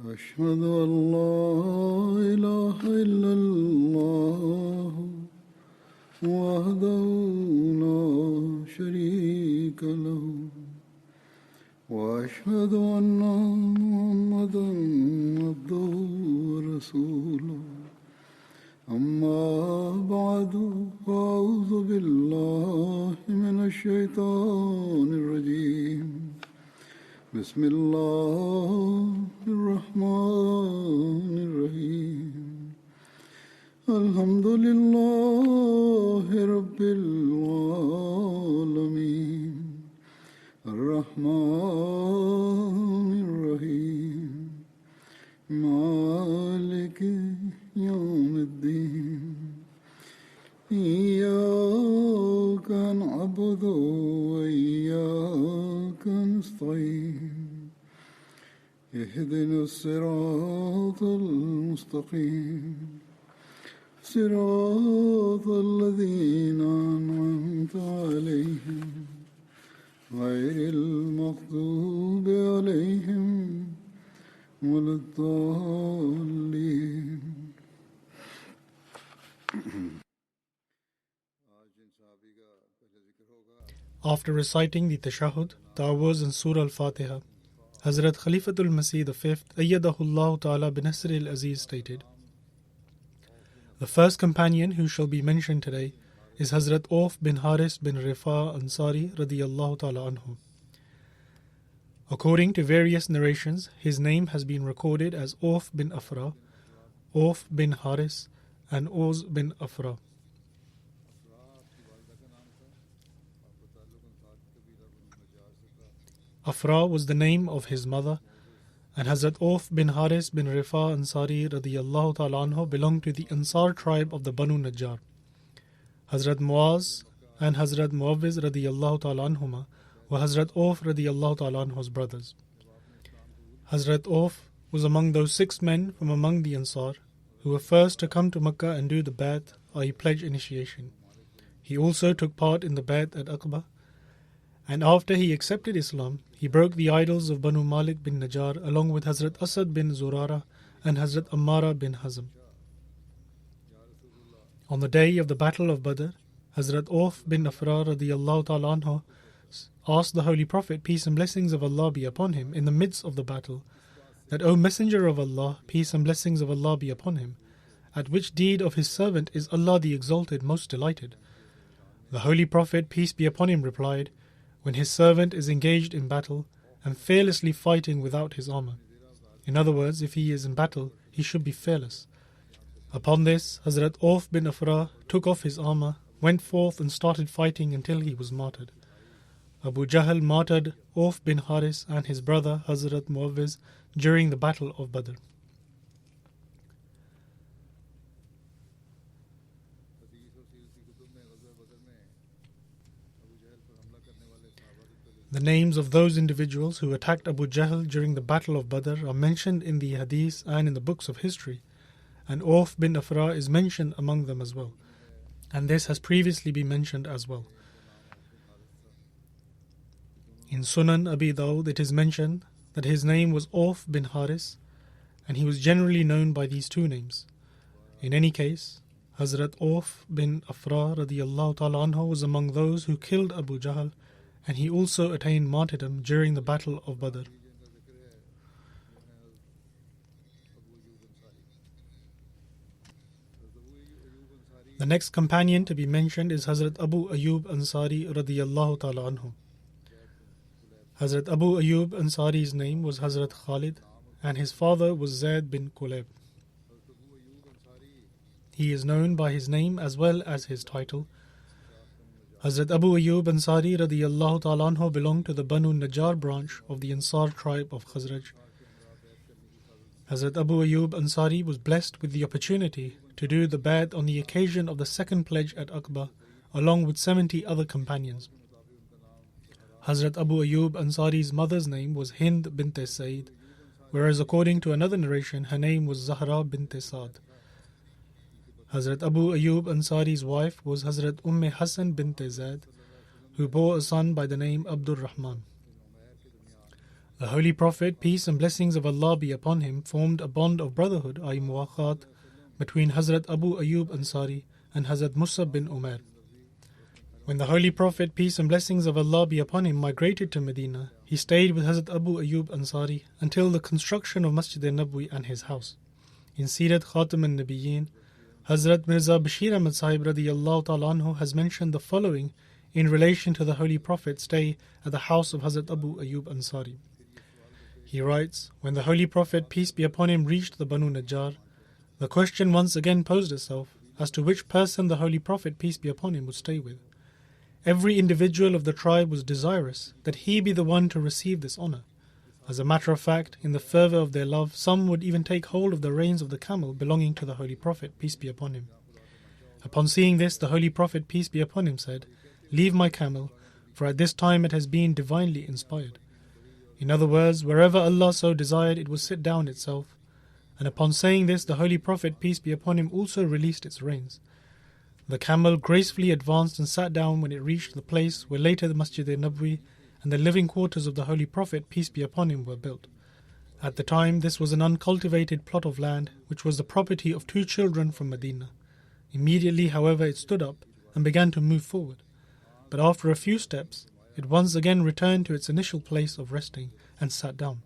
أشهد أن لا إله إلا الله وحده لا شريك له وأشهد أن محمدا عبده ورسوله أما بعد فأعوذ بالله من الشيطان الرجيم بسم الله الرحمن الرحيم الحمد لله رب العالمين الرحمن الرحيم مالك يوم الدين إياك نعبد وإياك نستعين اهدنا الصراط المستقيم صراط الذين أنعمت عليهم غير المغضوب عليهم ولا الضالين. After reciting the Tashahhud, Ta'awuz and Surah Al-Fatiha, Hazrat Khalifatul Masih V, Ayyadahullah Ta'ala bin Nasr al-Aziz stated, the first companion who shall be mentioned today is Hazrat Auf bin Haris bin Rifa Ansari radiyallahu ta'ala anhu. According to various narrations, his name has been recorded as Auf bin Afra, Auf bin Haris, and Oz bin Afra. Afra was the name of his mother, and Hazrat Auf bin Haris bin Rifa Ansari radiyallahu ta'ala anhu belonged to the Ansar tribe of the Banu Najjar. Hazrat Muaz and Hazrat Muawiz radiyallahu ta'ala anhuma were Hazrat Auf radiyallahu ta'ala anhu's brothers. Hazrat Auf was among those 6 men from among the Ansar who were first to come to Makkah and do the Bai'at, i.e. pledge initiation. He also took part in the Bai'at at Aqba, and after he accepted Islam, he broke the idols of Banu Malik bin Najjar along with Hazrat Asad bin Zurara and Hazrat Ammara bin Hazm. On the day of the Battle of Badr, Hazrat Auf bin Afra radiyallahu ta'ala anhu asked the Holy Prophet, peace and blessings of Allah be upon him, in the midst of the battle, that, O Messenger of Allah, peace and blessings of Allah be upon him, at which deed of his servant is Allah the Exalted most delighted? The Holy Prophet, peace be upon him, replied, when his servant is engaged in battle and fearlessly fighting without his armor. In other words, if he is in battle, he should be fearless. Upon this, Hazrat Auf bin Afra took off his armor, went forth and started fighting until he was martyred. Abu Jahl martyred Auf bin Haris and his brother Hazrat Muawiz during the Battle of Badr. The names of those individuals who attacked Abu Jahl during the Battle of Badr are mentioned in the Hadith and in the books of history, and Auf bin Afra is mentioned among them as well, and this has previously been mentioned as well. In Sunan Abi Dawud it is mentioned that his name was Auf bin Haris, and he was generally known by these 2 names. In any case, Hazrat Auf bin Afra radiyallahu ta'ala anhu was among those who killed Abu Jahl, and he also attained martyrdom during the Battle of Badr. The next companion to be mentioned is Hazrat Abu Ayyub Ansari radiyallahu ta'ala anhu. Hazrat Abu Ayyub Ansari's name was Hazrat Khalid, and his father was Zaid bin Kulayb. He is known by his name as well as his title. Hazrat Abu Ayyub Ansari radiyallahu ta'ala anhu belonged to the Banu Najjar branch of the Ansar tribe of Khazraj. Hazrat Abu Ayyub Ansari was blessed with the opportunity to do the Bai'at on the occasion of the 2nd pledge at Aqba, along with 70 other companions. Hazrat Abu Ayyub Ansari's mother's name was Hind bint Said, whereas according to another narration, her name was Zahra bint Saad. Hazrat Abu Ayyub Ansari's wife was Hazrat Hassan bint Zaid, who bore a son by the name Abdul Rahman. The Holy Prophet, peace and blessings of Allah be upon him, formed a bond of brotherhood, i.e. muwakhat, between Hazrat Abu Ayyub Ansari and Hazrat Musab bin Umair. When the Holy Prophet, peace and blessings of Allah be upon him, migrated to Medina, he stayed with Hazrat Abu Ayyub Ansari until the construction of Masjid al-Nabwi and his house. In Sirat Khatam al-Nabiyyin, Hazrat Mirza Bashir Ahmad Sahib radiyallahu ta'ala anhu has mentioned the following in relation to the Holy Prophet's stay at the house of Hazrat Abu Ayyub Ansari. He writes, when the Holy Prophet, peace be upon him, reached the Banu Najjar, the question once again posed itself as to which person the Holy Prophet, peace be upon him, would stay with. Every individual of the tribe was desirous that he be the one to receive this honor. As a matter of fact, in the fervor of their love, some would even take hold of the reins of the camel belonging to the Holy Prophet, peace be upon him. Upon seeing this, the Holy Prophet, peace be upon him, said, "Leave my camel, for at this time it has been divinely inspired." In other words, wherever Allah so desired, it would sit down itself. And upon saying this, the Holy Prophet, peace be upon him, also released its reins. The camel gracefully advanced and sat down when it reached the place where later the Masjid al-Nabwi and the living quarters of the Holy Prophet, peace be upon him, were built. At the time, this was an uncultivated plot of land which was the property of 2 children from Medina. Immediately, however, it stood up and began to move forward. But after a few steps, it once again returned to its initial place of resting and sat down.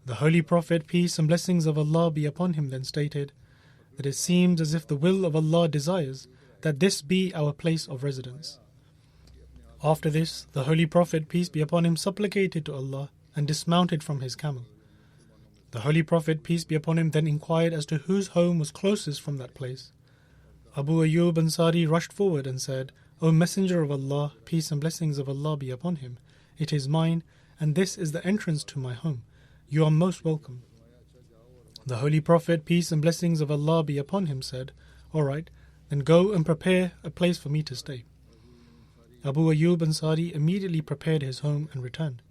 The Holy Prophet, peace and blessings of Allah be upon him, then stated that it seems as if the will of Allah desires that this be our place of residence. After this, the Holy Prophet, peace be upon him, supplicated to Allah and dismounted from his camel. The Holy Prophet, peace be upon him, then inquired as to whose home was closest from that place. Abu Ayyub Ansari rushed forward and said, "O Messenger of Allah, peace and blessings of Allah be upon him, it is mine, and this is the entrance to my home. You are most welcome." The Holy Prophet, peace and blessings of Allah be upon him, said, "All right, then go and prepare a place for me to stay." Abu Ayyub Ansari immediately prepared his home and returned.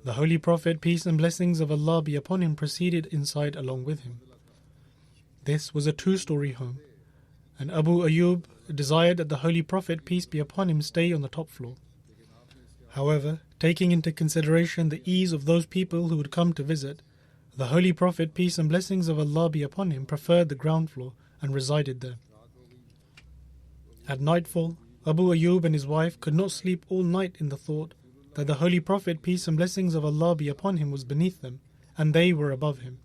The Holy Prophet, peace and blessings of Allah be upon him, proceeded inside along with him. This was a 2-story home, and Abu Ayyub desired that the Holy Prophet, peace be upon him, stay on the top floor. However, taking into consideration the ease of those people who would come to visit, the Holy Prophet, peace and blessings of Allah be upon him, preferred the ground floor and resided there. At nightfall, Abu Ayyub and his wife could not sleep all night in the thought that the Holy Prophet, peace and blessings of Allah be upon him, was beneath them and they were above him.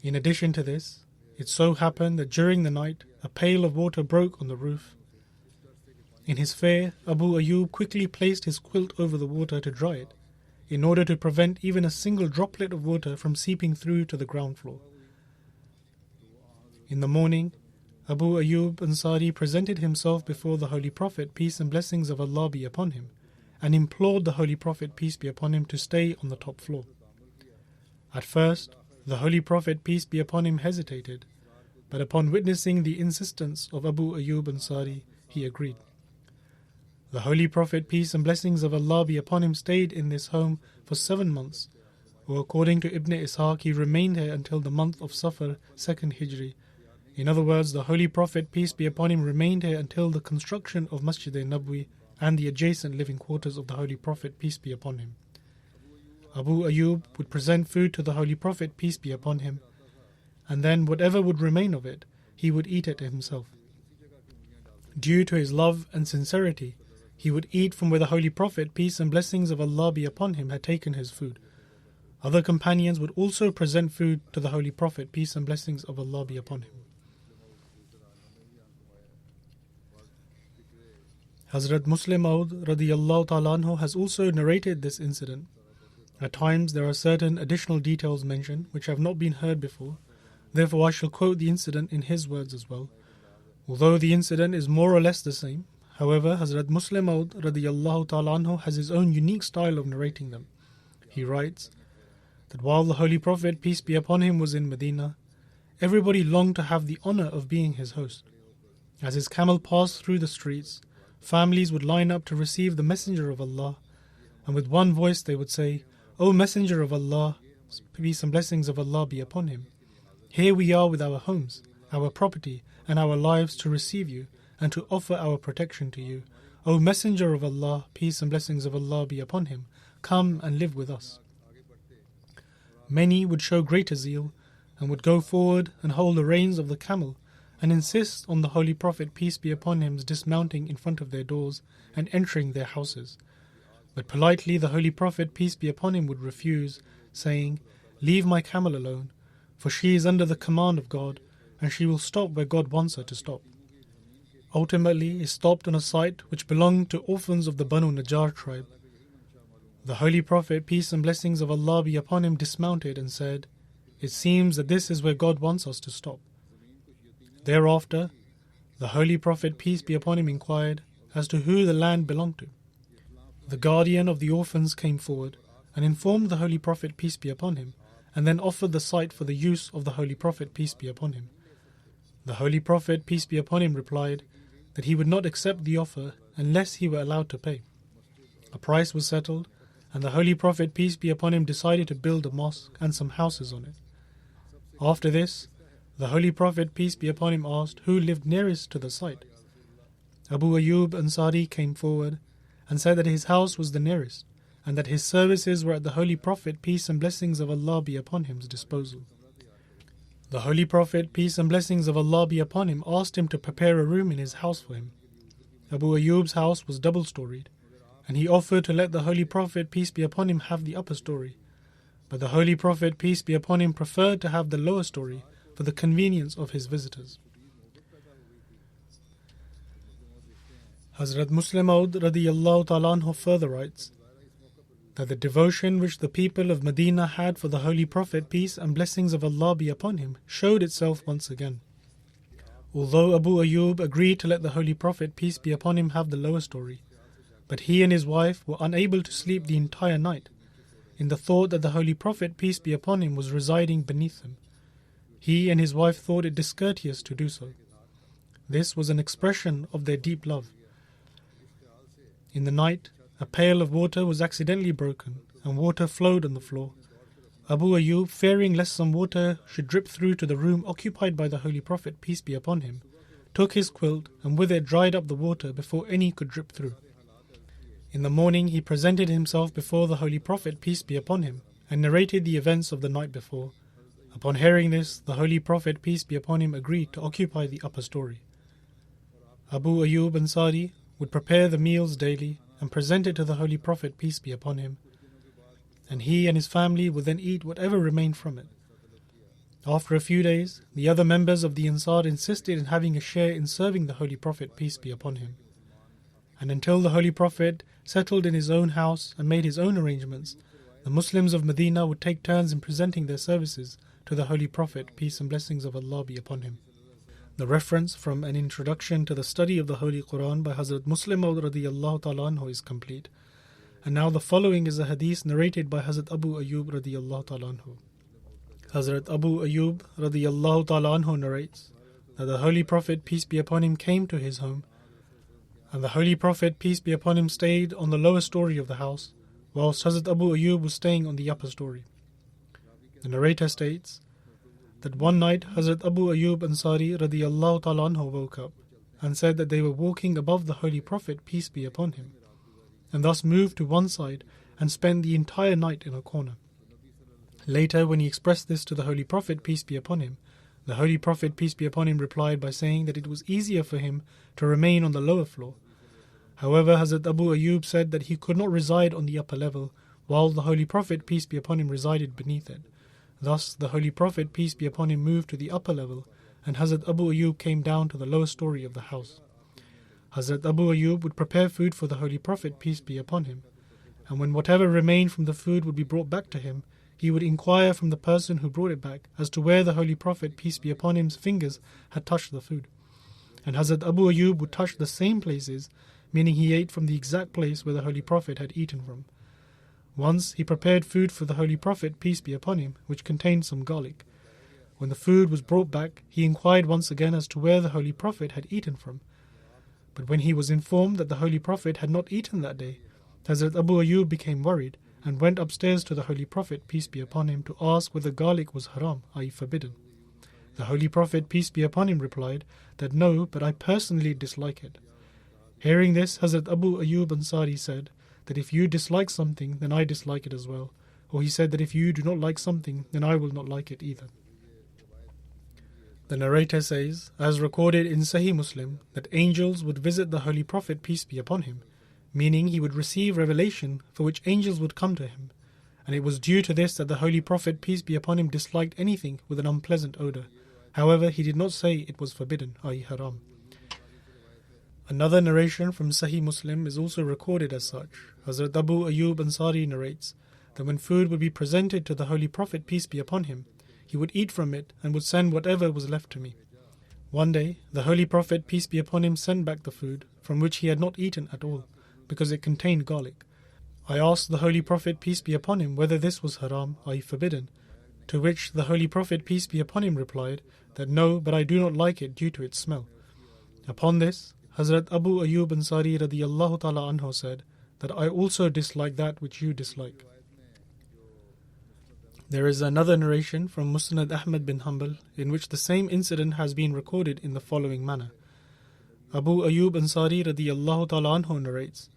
In addition to this, it so happened that during the night a pail of water broke on the roof. In his fear, Abu Ayyub quickly placed his quilt over the water to dry it, in order to prevent even a single droplet of water from seeping through to the ground floor. In the morning, Abu Ayyub Ansari presented himself before the Holy Prophet, peace and blessings of Allah be upon him, and implored the Holy Prophet, peace be upon him, to stay on the top floor. At first, the Holy Prophet, peace be upon him, hesitated, but upon witnessing the insistence of Abu Ayyub Ansari, he agreed. The Holy Prophet, peace and blessings of Allah be upon him, stayed in this home for 7 months, or according to Ibn Ishaq, he remained here until the month of Safar, 2nd Hijri. In other words, the Holy Prophet, peace be upon him, remained here until the construction of Masjid al-Nabwi and the adjacent living quarters of the Holy Prophet, peace be upon him. Abu Ayyub would present food to the Holy Prophet, peace be upon him, and then whatever would remain of it, he would eat it himself. Due to his love and sincerity, he would eat from where the Holy Prophet, peace and blessings of Allah be upon him, had taken his food. Other companions would also present food to the Holy Prophet, peace and blessings of Allah be upon him. Hazrat Muslim Maud radiyallahu ta'ala anhu has also narrated this incident. At times there are certain additional details mentioned which have not been heard before, therefore I shall quote the incident in his words as well. Although the incident is more or less the same, however, Hazrat Muslim Maud radiyallahu ta'ala anhu has his own unique style of narrating them. He writes that while the Holy Prophet, peace be upon him, was in Medina, everybody longed to have the honor of being his host. As his camel passed through the streets, families would line up to receive the Messenger of Allah, and with one voice they would say, "O Messenger of Allah, peace and blessings of Allah be upon him, here we are with our homes, our property, and our lives to receive you, and to offer our protection to you. O Messenger of Allah, peace and blessings of Allah be upon him, come and live with us. Many would show greater zeal and would go forward and hold the reins of the camel and insist on the Holy Prophet, peace be upon him's dismounting in front of their doors and entering their houses. But politely the Holy Prophet, peace be upon him, would refuse, saying, "Leave my camel alone, for she is under the command of God, and she will stop where God wants her to stop." Ultimately, he stopped on a site which belonged to orphans of the Banu Najjar tribe. The Holy Prophet, peace and blessings of Allah be upon him, dismounted and said, "It seems that this is where God wants us to stop." Thereafter, the Holy Prophet, peace be upon him, inquired as to who the land belonged to. The guardian of the orphans came forward and informed the Holy Prophet, peace be upon him, and then offered the site for the use of the Holy Prophet, peace be upon him. The Holy Prophet, peace be upon him, replied that he would not accept the offer unless he were allowed to pay. A price was settled, and the Holy Prophet, peace be upon him, decided to build a mosque and some houses on it. After this, the Holy Prophet, peace be upon him, asked who lived nearest to the site. Abu Ayyub Ansari came forward and said that his house was the nearest, and that his services were at the Holy Prophet, peace and blessings of Allah be upon him's disposal. The Holy Prophet, peace and blessings of Allah be upon him, asked him to prepare a room in his house for him. Abu Ayyub's house was double-storied, and he offered to let the Holy Prophet, peace be upon him, have the upper story. But the Holy Prophet, peace be upon him, preferred to have the lower story for the convenience of his visitors. Hazrat Muslim Maud radiyallahu ta'ala anhu further writes that the devotion which the people of Medina had for the Holy Prophet, peace and blessings of Allah be upon him, showed itself once again. Although Abu Ayyub agreed to let the Holy Prophet, peace be upon him, have the lower story, but he and his wife were unable to sleep the entire night in the thought that the Holy Prophet, peace be upon him, was residing beneath them. He and his wife thought it discourteous to do so. This was an expression of their deep love. In the night, a pail of water was accidentally broken and water flowed on the floor. Abu Ayyub, fearing lest some water should drip through to the room occupied by the Holy Prophet, peace be upon him, took his quilt and with it dried up the water before any could drip through. In the morning he presented himself before the Holy Prophet, peace be upon him, and narrated the events of the night before. Upon hearing this, the Holy Prophet, peace be upon him, agreed to occupy the upper story. Abu Ayyub Ansari would prepare the meals daily and present it to the Holy Prophet, peace be upon him, and he and his family would then eat whatever remained from it. After a few days, the other members of the Ansar insisted in having a share in serving the Holy Prophet, peace be upon him. And until the Holy Prophet settled in his own house and made his own arrangements, the Muslims of Medina would take turns in presenting their services to the Holy Prophet, peace and blessings of Allah be upon him. The reference from an introduction to the study of the Holy Quran by Hazrat Muslim Maud radiyallahu ta'ala anhu is complete. And now the following is a hadith narrated by Hazrat Abu Ayyub radiyallahu ta'ala anhu. Hazrat Abu Ayyub radiyallahu ta'ala anhu narrates that the Holy Prophet, peace be upon him, came to his home, and the Holy Prophet, peace be upon him, stayed on the lower story of the house, whilst Hazrat Abu Ayyub was staying on the upper story. The narrator states that one night Hazrat Abu Ayyub Ansari radiyallahu ta'ala anhu woke up and said that they were walking above the Holy Prophet, peace be upon him, and thus moved to one side and spent the entire night in a corner. Later, when he expressed this to the Holy Prophet, peace be upon him, the Holy Prophet, peace be upon him, replied by saying that it was easier for him to remain on the lower floor. However, Hazrat Abu Ayyub said that he could not reside on the upper level, while the Holy Prophet, peace be upon him, resided beneath it. Thus, the Holy Prophet, peace be upon him, moved to the upper level, and Hazrat Abu Ayyub came down to the lower story of the house. Hazrat Abu Ayyub would prepare food for the Holy Prophet, peace be upon him, and when whatever remained from the food would be brought back to him, he would inquire from the person who brought it back as to where the Holy Prophet, peace be upon him's fingers had touched the food. And Hazrat Abu Ayyub would touch the same places, meaning he ate from the exact place where the Holy Prophet had eaten from. Once he prepared food for the Holy Prophet, peace be upon him, which contained some garlic. When the food was brought back, he inquired once again as to where the Holy Prophet had eaten from. But when he was informed that the Holy Prophet had not eaten that day, Hazrat Abu Ayyub became worried and went upstairs to the Holy Prophet, peace be upon him, to ask whether garlic was haram, i.e. forbidden. The Holy Prophet, peace be upon him, replied that no, but I personally dislike it. Hearing this, Hazrat Abu Ayyub Ansari said that if you dislike something, then I dislike it as well. Or he said that if you do not like something, then I will not like it either. The narrator says, as recorded in Sahih Muslim, that angels would visit the Holy Prophet, peace be upon him, meaning he would receive revelation for which angels would come to him. And it was due to this that the Holy Prophet, peace be upon him, disliked anything with an unpleasant odour. However, he did not say it was forbidden, i.e. haram. Another narration from Sahih Muslim is also recorded as such. Hazrat Abu Ayyub Ansari narrates that when food would be presented to the Holy Prophet, peace be upon him, he would eat from it and would send whatever was left to me. One day, the Holy Prophet, peace be upon him, sent back the food, from which he had not eaten at all, because it contained garlic. I asked the Holy Prophet, peace be upon him, whether this was haram, i.e. forbidden, to which the Holy Prophet, peace be upon him, replied that no, but I do not like it due to its smell. Upon this, Hazrat Abu Ayyub Ansari radiyallahu ta'ala anhu said that I also dislike that which you dislike. There is another narration from Musnad Ahmad bin Hanbal in which the same incident has been recorded in the following manner. Abu Ayyub Ansari radiyallahu ta'ala anhu narrates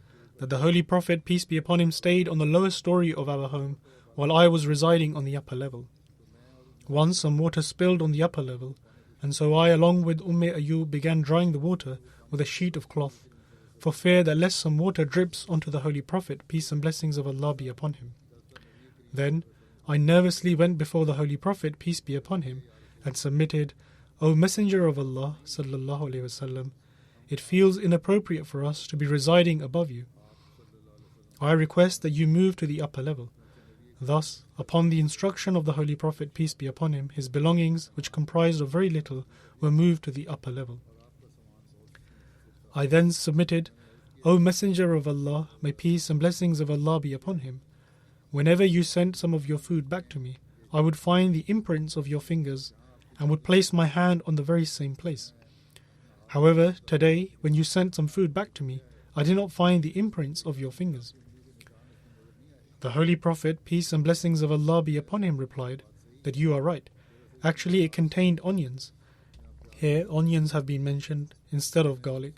that the Holy Prophet, peace be upon him, stayed on the lowest story of our home while I was residing on the upper level. Once some water spilled on the upper level, and so I, along with Ayyub, began drying the water with a sheet of cloth, for fear that lest some water drips onto the Holy Prophet, peace and blessings of Allah be upon him. Then I nervously went before the Holy Prophet, peace be upon him, and submitted, O Messenger of Allah sallallahu alaihi wasallam, it feels inappropriate for us to be residing above you. I request that you move to the upper level. Thus, upon the instruction of the Holy Prophet, peace be upon him, his belongings, which comprised of very little, were moved to the upper level. I then submitted, O Messenger of Allah, may peace and blessings of Allah be upon him, whenever you sent some of your food back to me, I would find the imprints of your fingers and would place my hand on the very same place. However, today, when you sent some food back to me, I did not find the imprints of your fingers. The Holy Prophet, peace and blessings of Allah be upon him, replied that you are right. Actually, it contained onions. Here, onions have been mentioned instead of garlic.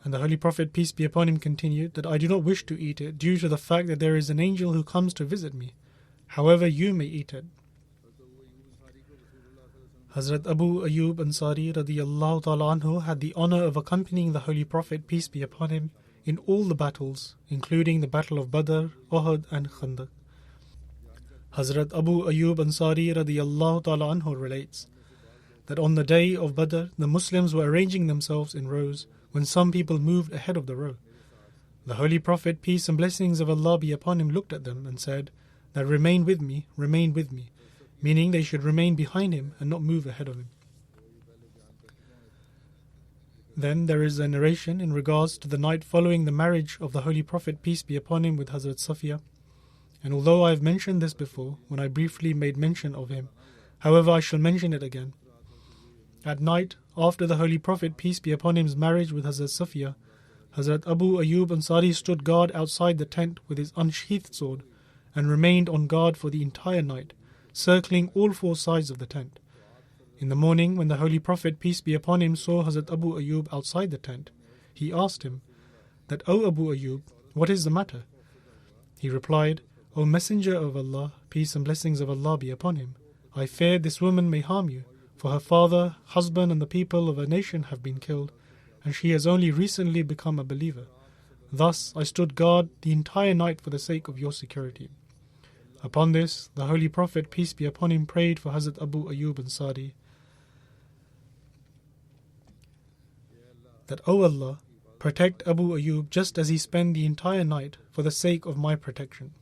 And the Holy Prophet, peace be upon him, continued that I do not wish to eat it due to the fact that there is an angel who comes to visit me. However, you may eat it. Hazrat Abu Ayyub Ansari radiyallahu ta'ala anhu had the honor of accompanying the Holy Prophet, peace be upon him, in all the battles, including the Battle of Badr, Uhud and Khandaq. Hazrat Abu Ayyub Ansari radiyallahu ta'ala anhu relates that on the day of Badr, the Muslims were arranging themselves in rows when some people moved ahead of the row. The Holy Prophet, peace and blessings of Allah be upon him, looked at them and said that remain with me, meaning they should remain behind him and not move ahead of him. Then there is a narration in regards to the night following the marriage of the Holy Prophet, peace be upon him, with Hazrat Safiya. And although I have mentioned this before, when I briefly made mention of him, however I shall mention it again. At night, after the Holy Prophet, peace be upon him's marriage with Hazrat Safiya, Hazrat Abu Ayyub Ansari stood guard outside the tent with his unsheathed sword and remained on guard for the entire night, circling all four sides of the tent. In the morning, when the Holy Prophet, peace be upon him, saw Hazrat Abu Ayyub outside the tent, he asked him that, O Abu Ayyub, what is the matter? He replied, O Messenger of Allah, peace and blessings of Allah be upon him, I fear this woman may harm you, for her father, husband and the people of her nation have been killed, and she has only recently become a believer. Thus I stood guard the entire night for the sake of your security. Upon this, the Holy Prophet, peace be upon him, prayed for Hazrat Abu Ayyub Ansari that, O Allah, protect Abu Ayyub just as he spent the entire night for the sake of my protection.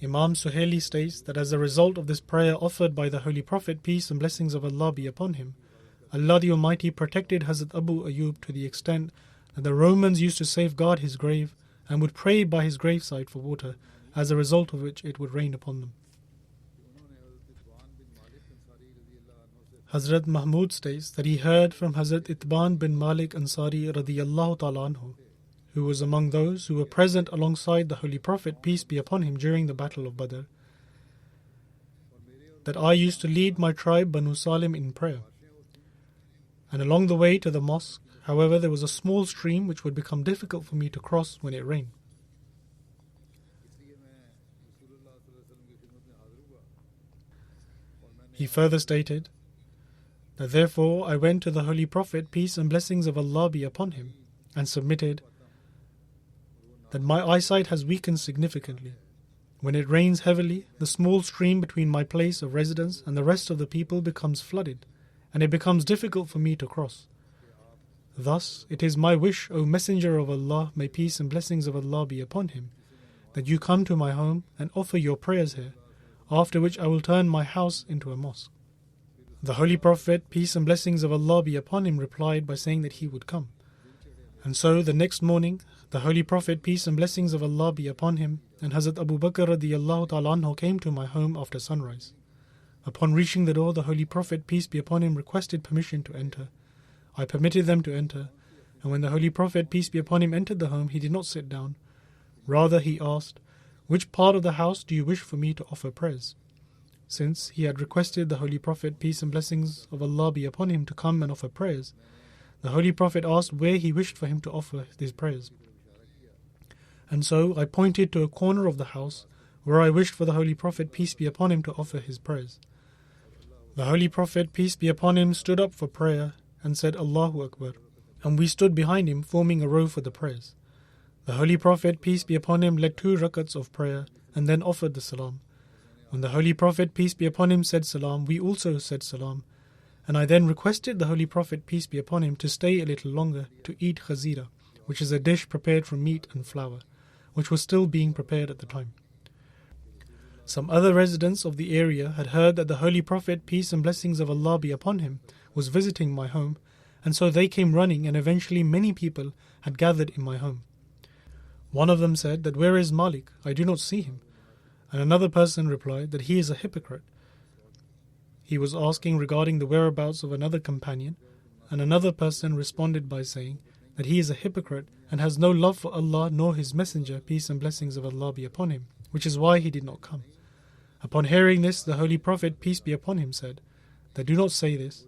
Imam Suhaili states that as a result of this prayer offered by the Holy Prophet, peace and blessings of Allah be upon him, Allah the Almighty protected Hazrat Abu Ayyub to the extent that the Romans used to safeguard his grave and would pray by his graveside for water, as a result of which it would rain upon them. Hazrat Mahmud states that he heard from Hazrat Itban bin Malik Ansari radiyallahu ta'ala anhu, who was among those who were present alongside the Holy Prophet, peace be upon him, during the Battle of Badr, that I used to lead my tribe Banu Salim in prayer. And along the way to the mosque, however, there was a small stream which would become difficult for me to cross when it rained. He further stated that therefore I went to the Holy Prophet, peace and blessings of Allah be upon him, and submitted that my eyesight has weakened significantly. When it rains heavily, the small stream between my place of residence and the rest of the people becomes flooded, and it becomes difficult for me to cross. Thus, it is my wish, O Messenger of Allah, may peace and blessings of Allah be upon him, that you come to my home and offer your prayers here, after which I will turn my house into a mosque. The Holy Prophet, peace and blessings of Allah be upon him, replied by saying that he would come. And so the next morning, the Holy Prophet, peace and blessings of Allah be upon him, and Hazrat Abu Bakr radiyallahu ta'ala anhu came to my home after sunrise. Upon reaching the door, the Holy Prophet, peace be upon him, requested permission to enter. I permitted them to enter, and when the Holy Prophet, peace be upon him, entered the home, he did not sit down. Rather, he asked, "Which part of the house do you wish for me to offer prayers?" Since he had requested the Holy Prophet, peace and blessings of Allah be upon him, to come and offer prayers, the Holy Prophet asked where he wished for him to offer his prayers. And so I pointed to a corner of the house where I wished for the Holy Prophet, peace be upon him, to offer his prayers. The Holy Prophet, peace be upon him, stood up for prayer and said Allahu Akbar, and we stood behind him forming a row for the prayers. The Holy Prophet, peace be upon him, led 2 rakats of prayer and then offered the salam. When the Holy Prophet, peace be upon him, said salam, we also said salam, and I then requested the Holy Prophet, peace be upon him, to stay a little longer to eat khazira, which is a dish prepared from meat and flour, which was still being prepared at the time. Some other residents of the area had heard that the Holy Prophet, peace and blessings of Allah be upon him, was visiting my home, and so they came running, and eventually many people had gathered in my home. One of them said that, "Where is Malik? I do not see him." And another person replied that he is a hypocrite. He was asking regarding the whereabouts of another companion, and another person responded by saying that he is a hypocrite and has no love for Allah nor His Messenger, peace and blessings of Allah be upon him, which is why he did not come. Upon hearing this, the Holy Prophet, peace be upon him, said that, "Do not say this.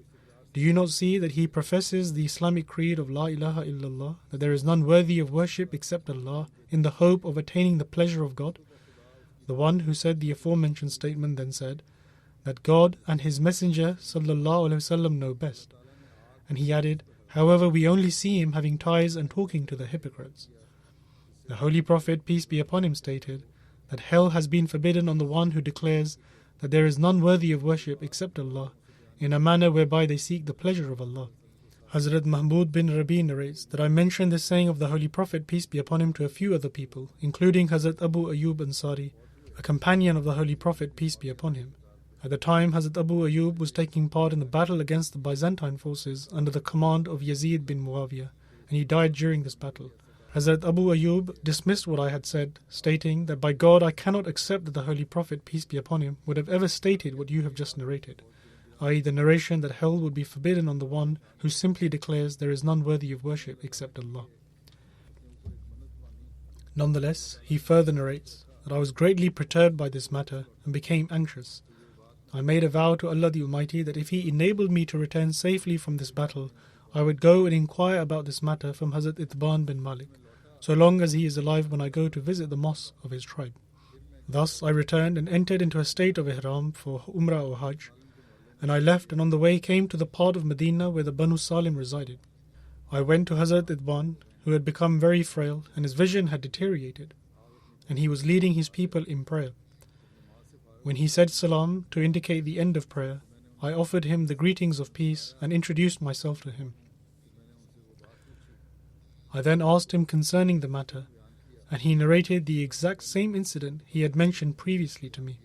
Do you not see that he professes the Islamic creed of La ilaha illallah, that there is none worthy of worship except Allah, in the hope of attaining the pleasure of God?" The one who said the aforementioned statement then said that God and His Messenger sallallahu alaihi wasallam know best. And he added, "However, we only see him having ties and talking to the hypocrites." The Holy Prophet, peace be upon him, stated that hell has been forbidden on the one who declares that there is none worthy of worship except Allah, in a manner whereby they seek the pleasure of Allah. Hazrat Mahmud bin Rabi narrates that I mentioned this saying of the Holy Prophet, peace be upon him, to a few other people, including Hazrat Abu Ayyub Ansari, a companion of the Holy Prophet, peace be upon him. At the time, Hazrat Abu Ayyub was taking part in the battle against the Byzantine forces under the command of Yazid bin Muawiyah, and he died during this battle. Hazrat Abu Ayyub dismissed what I had said, stating that, "By God, I cannot accept that the Holy Prophet, peace be upon him, would have ever stated what you have just narrated, i.e. the narration that hell would be forbidden on the one who simply declares there is none worthy of worship except Allah." Nonetheless, he further narrates that I was greatly perturbed by this matter and became anxious. I made a vow to Allah the Almighty that if He enabled me to return safely from this battle, I would go and inquire about this matter from Hazrat Itban bin Malik, so long as he is alive when I go to visit the mosque of his tribe. Thus I returned and entered into a state of ihram for Umrah or Hajj, and I left and on the way came to the part of Medina where the Banu Salim resided. I went to Hazrat Itban, who had become very frail and his vision had deteriorated, and he was leading his people in prayer. When he said salam to indicate the end of prayer, I offered him the greetings of peace and introduced myself to him. I then asked him concerning the matter, and he narrated the exact same incident he had mentioned previously to me.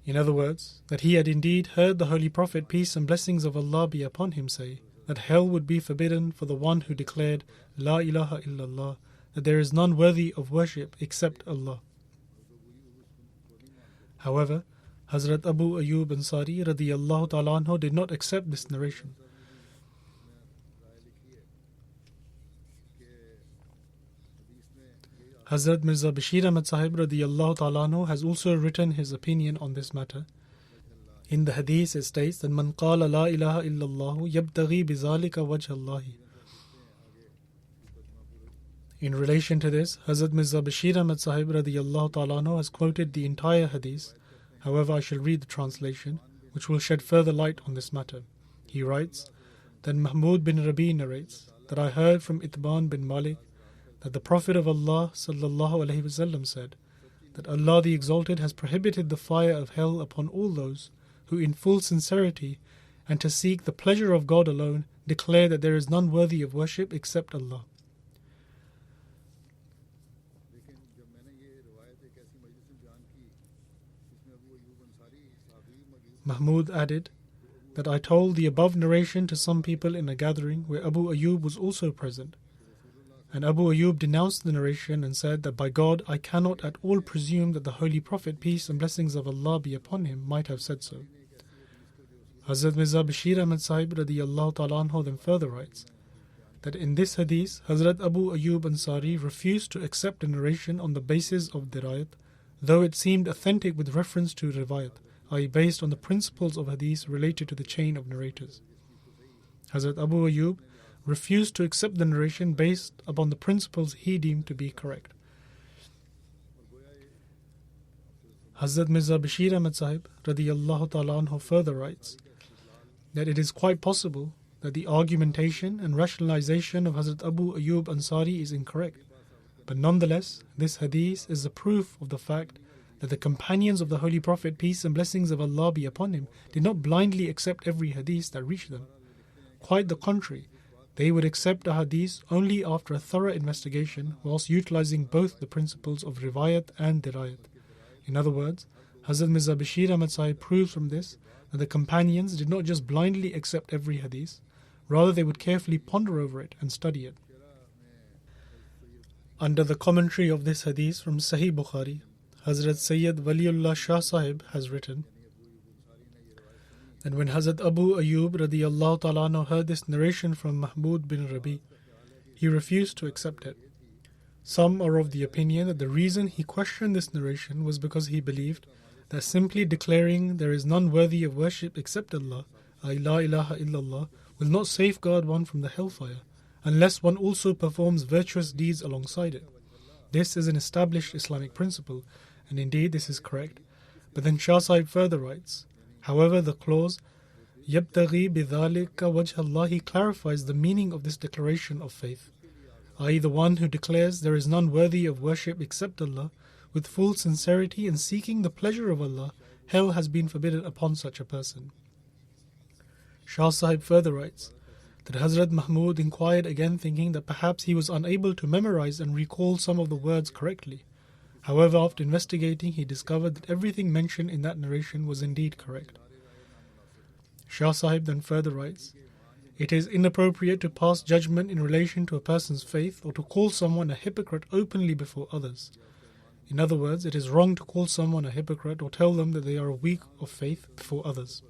In other words, that he had indeed heard the Holy Prophet, peace and blessings of Allah be upon him, say that hell would be forbidden for the one who declared La ilaha illallah, that there is none worthy of worship except Allah. However, Hazrat Abu Ayyub Ansari radiyallahu ta'ala anhu did not accept this narration. Hazrat Mirza Bashir Ahmad Sahib radiyallahu ta'ala anhu has also written his opinion on this matter. In the hadith it states that man qala la ilaha illallah yabtaghi bizalika wajh Allah. In relation to this, Hazrat Mirza Bashir Ahmad Sahib radiyallahu ta'ala anhu has quoted the entire hadith. However, I shall read the translation, which will shed further light on this matter. He writes that Mahmud bin Rabi narrates that I heard from Itban bin Malik that the Prophet of Allah sallallahu alaihi wasallam said that Allah the Exalted has prohibited the fire of hell upon all those who in full sincerity and to seek the pleasure of God alone declare that there is none worthy of worship except Allah. Mahmud added that I told the above narration to some people in a gathering where Abu Ayyub was also present. And Abu Ayyub denounced the narration and said that by God I cannot at all presume that the Holy Prophet, peace and blessings of Allah be upon him, might have said so. Hazrat Mirza Bashir Ahmad Sahib radiyallahu ta'ala anhu then further writes that in this hadith Hazrat Abu Ayyub Ansari refused to accept the narration on the basis of dirayat, though it seemed authentic with reference to riwayat, i.e. based on the principles of hadith related to the chain of narrators. Hazrat Abu Ayyub refused to accept the narration based upon the principles he deemed to be correct. Hazrat Mirza Bashir Ahmad Sahib radiyallahu ta'ala anhu further writes that it is quite possible that the argumentation and rationalization of Hazrat Abu Ayyub Ansari is incorrect, but nonetheless this hadith is a proof of the fact that the companions of the Holy Prophet, peace and blessings of Allah be upon him, did not blindly accept every hadith that reached them. Quite the contrary, they would accept a hadith only after a thorough investigation whilst utilizing both the principles of riwayat and dirayat. In other words, Hazrat Mirza Bashir Ahmad Sahib proves from this that the companions did not just blindly accept every hadith, rather they would carefully ponder over it and study it. Under the commentary of this hadith from Sahih Bukhari, Hazrat Sayyid Waliullah Shah Sahib has written that when Hazrat Abu Ayyub radiyallahu ta'ala anhu heard this narration from Mahmud bin Rabi, he refused to accept it. Some are of the opinion that the reason he questioned this narration was because he believed that simply declaring there is none worthy of worship except Allah, la ilaha illallah, will not safeguard one from the hellfire, unless one also performs virtuous deeds alongside it. This is an established Islamic principle, and indeed this is correct. But then Shah Sahib further writes, however, the clause يَبْتَغِي بِذَلِكَ وَجْهَ اللَّهِ clarifies the meaning of this declaration of faith, i.e. the one who declares there is none worthy of worship except Allah, with full sincerity and seeking the pleasure of Allah, hell has been forbidden upon such a person. Shah Sahib further writes that Hazrat Mahmud inquired again, thinking that perhaps he was unable to memorize and recall some of the words correctly. However, after investigating, he discovered that everything mentioned in that narration was indeed correct. Shah Sahib then further writes, it is inappropriate to pass judgment in relation to a person's faith or to call someone a hypocrite openly before others. In other words, it is wrong to call someone a hypocrite or tell them that they are weak of faith before others.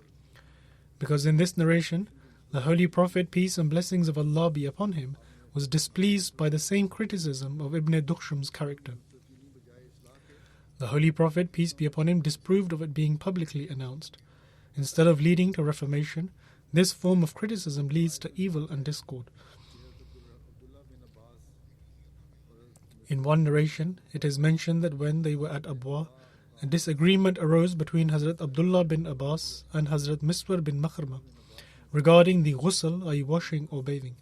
Because in this narration, the Holy Prophet, peace and blessings of Allah be upon him, was displeased by the same criticism of Ibn Dukhsham's character. The Holy Prophet, peace be upon him, disapproved of it being publicly announced. Instead of leading to reformation, this form of criticism leads to evil and discord. In one narration, it is mentioned that when they were at Abwa, a disagreement arose between Hazrat Abdullah bin Abbas and Hazrat Miswar bin Makhrama regarding the ghusl, i.e. washing or bathing.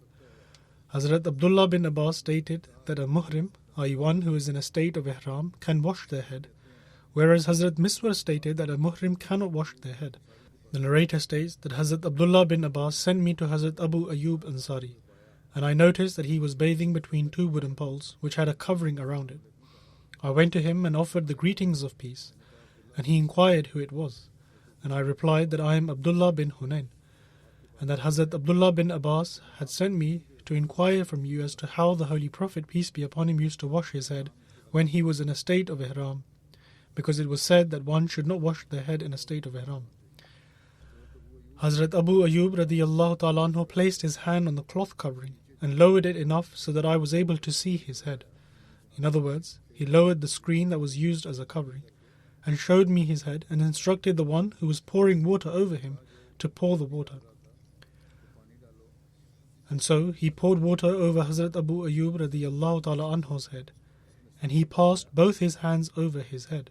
Hazrat Abdullah bin Abbas stated that a muhrim, i.e. one who is in a state of ihram, can wash their head, whereas Hazrat Miswar stated that a muhrim cannot wash their head. The narrator states that Hazrat Abdullah bin Abbas sent me to Hazrat Abu Ayyub Ansari, and I noticed that he was bathing between two wooden poles which had a covering around it. I went to him and offered the greetings of peace, and he inquired who it was, and I replied that I am Abdullah bin Hunayn, and that Hazrat Abdullah bin Abbas had sent me to inquire from you as to how the Holy Prophet, peace be upon him, used to wash his head when he was in a state of ihram, because it was said that one should not wash their head in a state of ihram. Hazrat Abu Ayyub radiyallahu ta'ala anhu placed his hand on the cloth covering and lowered it enough so that I was able to see his head. In other words, he lowered the screen that was used as a covering, and showed me his head and instructed the one who was pouring water over him to pour the water. And so he poured water over Hazrat Abu Ayyub radiyallahu ta'ala anhu's head, and he passed both his hands over his head.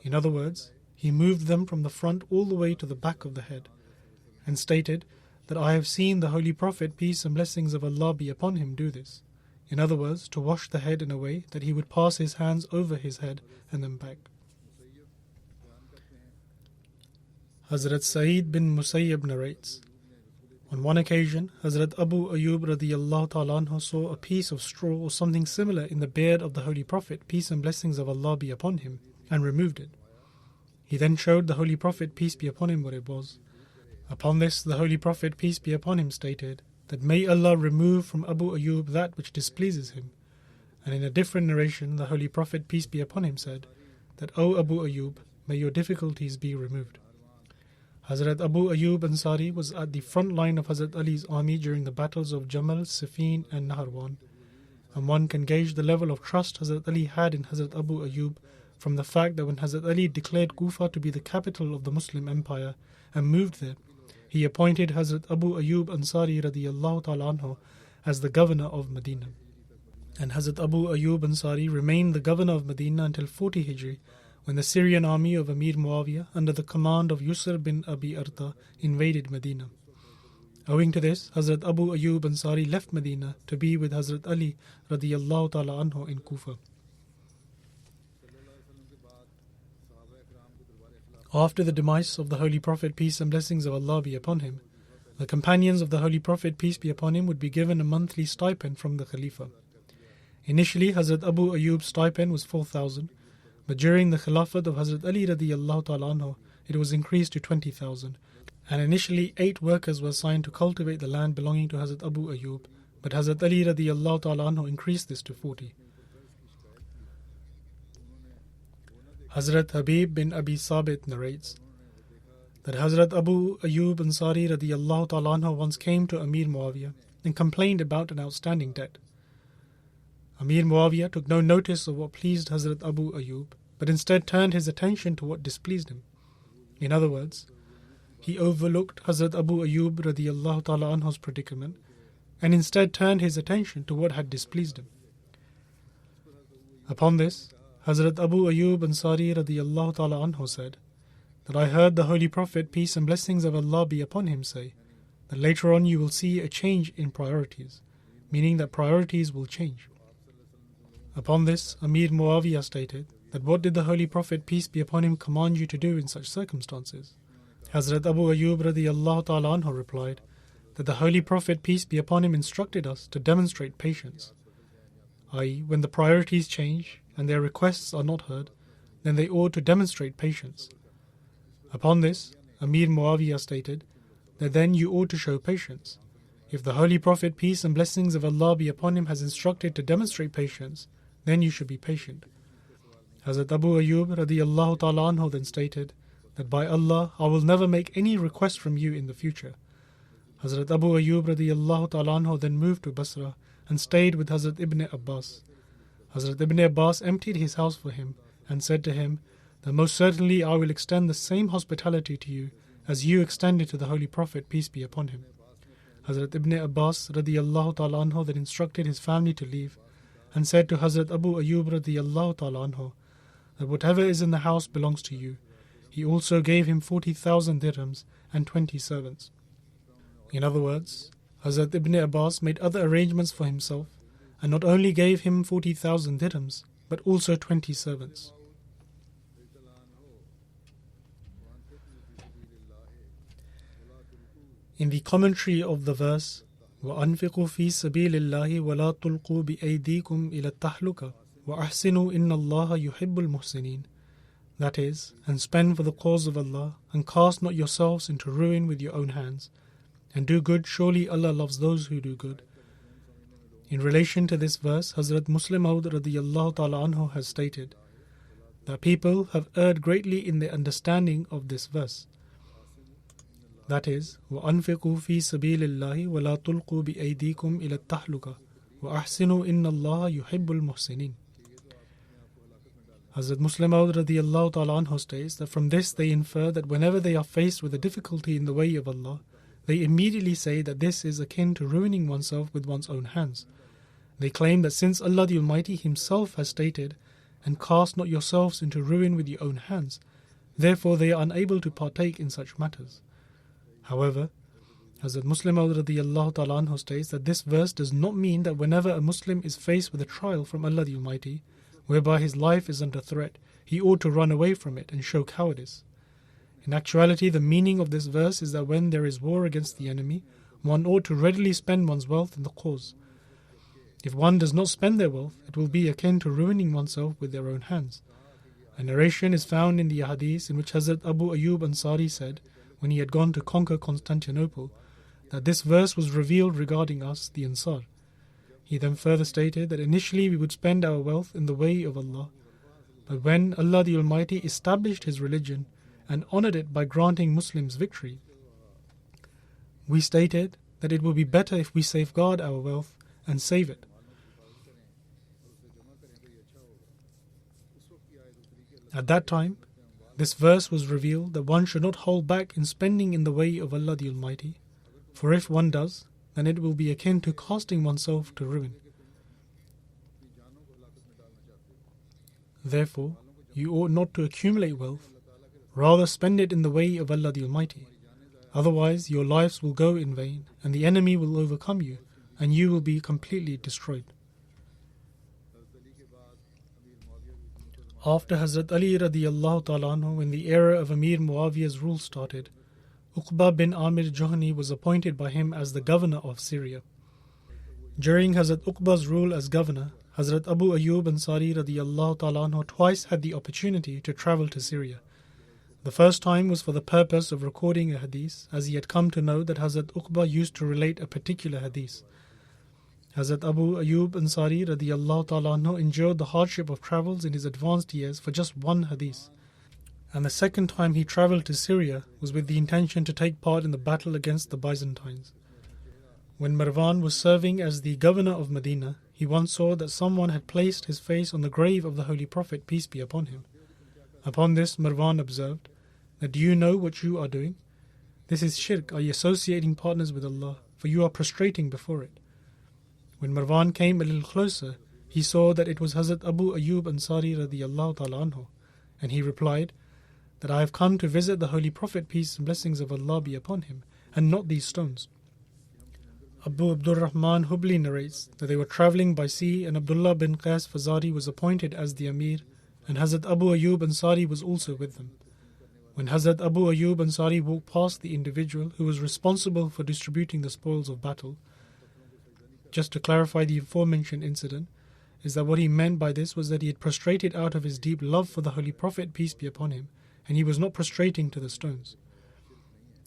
In other words, he moved them from the front all the way to the back of the head, and stated that I have seen the Holy Prophet, peace and blessings of Allah be upon him, do this. In other words, to wash the head in a way that he would pass his hands over his head and then back. Hazrat Sa'id bin Musayyib narrates, on one occasion, Hazrat Abu Ayyub radiyallahu ta'ala anhu saw a piece of straw or something similar in the beard of the Holy Prophet, peace and blessings of Allah be upon him, and removed it. He then showed the Holy Prophet, peace be upon him, what it was. Upon this, the Holy Prophet, peace be upon him, stated that may Allah remove from Abu Ayyub that which displeases him. And in a different narration, the Holy Prophet, peace be upon him, said that, O Abu Ayyub, may your difficulties be removed. Hazrat Abu Ayyub Ansari was at the front line of Hazrat Ali's army during the battles of Jamal, Siffin and Naharwan, and one can gauge the level of trust Hazrat Ali had in Hazrat Abu Ayyub from the fact that when Hazrat Ali declared Kufa to be the capital of the Muslim Empire and moved there, he appointed Hazrat Abu Ayyub Ansari radiyallahu ta'ala anhu as the governor of Medina. And Hazrat Abu Ayyub Ansari remained the governor of Medina until 40 Hijri, when the Syrian army of Amir Muawiyah under the command of Yusr bin Abi Arta invaded Medina. Owing to this, Hazrat Abu Ayyub Ansari left Medina to be with Hazrat Ali radiyallahu ta'ala anhu in Kufa. After the demise of the Holy Prophet, peace and blessings of Allah be upon him, the companions of the Holy Prophet, peace be upon him, would be given a monthly stipend from the Khalifa. Initially, Hazrat Abu Ayyub's stipend was 4,000, but during the Khilafat of Hazrat Ali radiyallahu ta'ala anhu, it was increased to 20,000. And initially 8 workers were assigned to cultivate the land belonging to Hazrat Abu Ayyub, but Hazrat Ali radiyallahu ta'ala anhu increased this to 40. Hazrat Habib bin Abi Sabit narrates that Hazrat Abu Ayyub Ansari radiyallahu ta'ala anhu once came to Amir Muawiyah and complained about an outstanding debt. Amir Muawiyah took no notice of what pleased Hazrat Abu Ayyub, but instead turned his attention to what displeased him. In other words, he overlooked Hazrat Abu Ayyub radiyallahu ta'ala anhu's predicament and instead turned his attention to what had displeased him. Upon this, Hazrat Abu Ayyub Ansari radiyallahu ta'ala anhu said that I heard the Holy Prophet, peace and blessings of Allah be upon him, say that later on you will see a change in priorities, meaning that priorities will change. Upon this, Amir Muawiyah stated that what did the Holy Prophet, peace be upon him, command you to do in such circumstances? Hazrat Abu Ayyub radiyallahu ta'ala anhu replied that the Holy Prophet, peace be upon him, instructed us to demonstrate patience, i.e., when the priorities change and their requests are not heard, then they ought to demonstrate patience. Upon this, Amir Muawiyah stated that then you ought to show patience. If the Holy Prophet, peace and blessings of Allah be upon him, has instructed to demonstrate patience, then you should be patient. Hazrat Abu Ayyub radiyallahu ta'ala anhu then stated that by Allah, I will never make any request from you in the future. Hazrat Abu Ayyub radiyallahu ta'ala anhu then moved to Basra and stayed with Hazrat Ibn Abbas. Hazrat Ibn Abbas emptied his house for him and said to him that most certainly I will extend the same hospitality to you as you extended to the Holy Prophet, peace be upon him. Hazrat Ibn Abbas radiyallahu ta'ala anhu then instructed his family to leave and said to Hazrat Abu Ayyub radiyallahu ta'ala anhu that whatever is in the house belongs to you. He also gave him 40,000 dirhams and 20 servants. In other words, Hazrat Ibn Abbas made other arrangements for himself and not only gave him 40,000 dirhams but also 20 servants. In the commentary of the verse, وَأَنْفِقُوا فِي سَبِيلِ اللَّهِ وَلَا تُلْقُوا بِأَيْدِيكُمْ إِلَى التَّهْلُكَةِ وَأَحْسِنُوا إِنَّ اللَّهَ يُحِبُّ الْمُحْسِنِينَ, that is, and spend for the cause of Allah, and cast not yourselves into ruin with your own hands, and do good, surely Allah loves those who do good. In relation to this verse, Hazrat Muslim Maud radiyallahu ta'ala anhu has stated that people have erred greatly in their understanding of this verse. That is, وَأَنْفِقُوا فِي سَبِيلِ اللَّهِ وَلَا تُلْقُوا بِأَيْدِيكُمْ إِلَى التَّهْلُكَةِ وَأَحْسِنُوا إِنَّ اللَّهَ يُحِبُّ الْمُحْسِنِينَ. Hazrat Muslim Maud radiallahu ta'ala anhu states that from this they infer that whenever they are faced with a difficulty in the way of Allah, they immediately say that this is akin to ruining oneself with one's own hands. They claim that since Allah the Almighty Himself has stated, "And cast not yourselves into ruin with your own hands," therefore they are unable to partake in such matters. However, Hazrat Muslim Maud radiallahu ta'ala anhu states that this verse does not mean that whenever a Muslim is faced with a trial from Allah the Almighty, whereby his life is under threat, he ought to run away from it and show cowardice. In actuality, the meaning of this verse is that when there is war against the enemy, one ought to readily spend one's wealth in the cause. If one does not spend their wealth, it will be akin to ruining oneself with their own hands. A narration is found in the Hadith in which Hazrat Abu Ayyub Ansari said, when he had gone to conquer Constantinople, that this verse was revealed regarding us, the Ansar. He then further stated that initially we would spend our wealth in the way of Allah, but when Allah the Almighty established His religion and honored it by granting Muslims victory, we stated that it will be better if we safeguard our wealth and save it. At that time, this verse was revealed that one should not hold back in spending in the way of Allah the Almighty, for if one does, then it will be akin to casting oneself to ruin. Therefore, you ought not to accumulate wealth, rather spend it in the way of Allah the Almighty. Otherwise, your lives will go in vain, and the enemy will overcome you, and you will be completely destroyed. After Hazrat Ali radiallahu ta'ala anhu, when the era of Amir Muawiyah's rule started, Uqba bin Amir Juhani was appointed by him as the governor of Syria. During Hazrat Uqba's rule as governor, Hazrat Abu Ayyub Ansari radiallahu ta'ala anhu twice had the opportunity to travel to Syria. The first time was for the purpose of recording a hadith, as he had come to know that Hazrat Uqba used to relate a particular hadith. Hazrat Abu Ayyub Ansari radiallahu ta'ala anhu endured the hardship of travels in his advanced years for just one hadith. And the second time he travelled to Syria was with the intention to take part in the battle against the Byzantines. When Marwan was serving as the governor of Medina, he once saw that someone had placed his face on the grave of the Holy Prophet, peace be upon him. Upon this, Marwan observed, that "Do you know what you are doing? This is shirk, are you associating partners with Allah, for you are prostrating before it." When Marwan came a little closer, he saw that it was Hazrat Abu Ayyub Ansari radiallahu ta'ala anhu, and he replied, that "I have come to visit the Holy Prophet, peace and blessings of Allah be upon him, and not these stones." Abu Abdul Rahman Hubli narrates that they were travelling by sea, and Abdullah bin Qais Fazari was appointed as the Amir, and Hazrat Abu Ayyub Ansari was also with them. When Hazrat Abu Ayyub Ansari walked past the individual who was responsible for distributing the spoils of battle, just to clarify the aforementioned incident, is that what he meant by this was that he had prostrated out of his deep love for the Holy Prophet, peace be upon him, and he was not prostrating to the stones.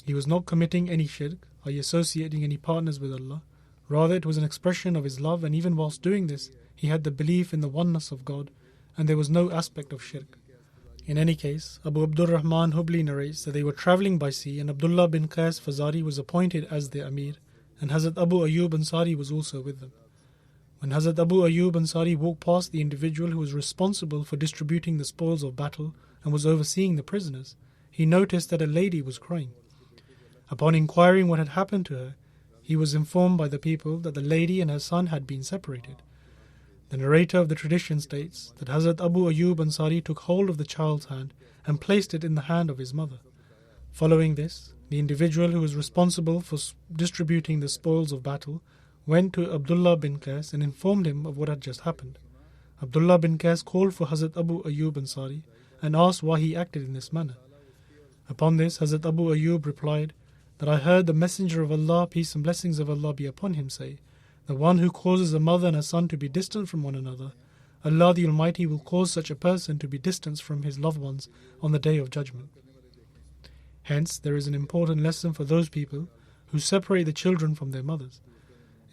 He was not committing any shirk, or associating any partners with Allah. Rather, it was an expression of his love, and even whilst doing this, he had the belief in the oneness of God, and there was no aspect of shirk. In any case, Abu Abdul Rahman Hubli narrates that they were travelling by sea, and Abdullah bin Qais Fazari was appointed as their Amir, and Hazrat Abu Ayyub Ansari was also with them. When Hazrat Abu Ayyub Ansari walked past the individual who was responsible for distributing the spoils of battle and was overseeing the prisoners, he noticed that a lady was crying. Upon inquiring what had happened to her, he was informed by the people that the lady and her son had been separated. The narrator of the tradition states that Hazrat Abu Ayyub Ansari took hold of the child's hand and placed it in the hand of his mother. Following this, the individual who was responsible for distributing the spoils of battle went to Abdullah bin Qais and informed him of what had just happened. Abdullah bin Qais called for Hazrat Abu Ayyub Ansari and asked why he acted in this manner. Upon this, Hazrat Abu Ayyub replied that "I heard the Messenger of Allah, peace and blessings of Allah be upon him, say, the one who causes a mother and a son to be distant from one another, Allah the Almighty will cause such a person to be distanced from his loved ones on the Day of Judgment." Hence, there is an important lesson for those people who separate the children from their mothers.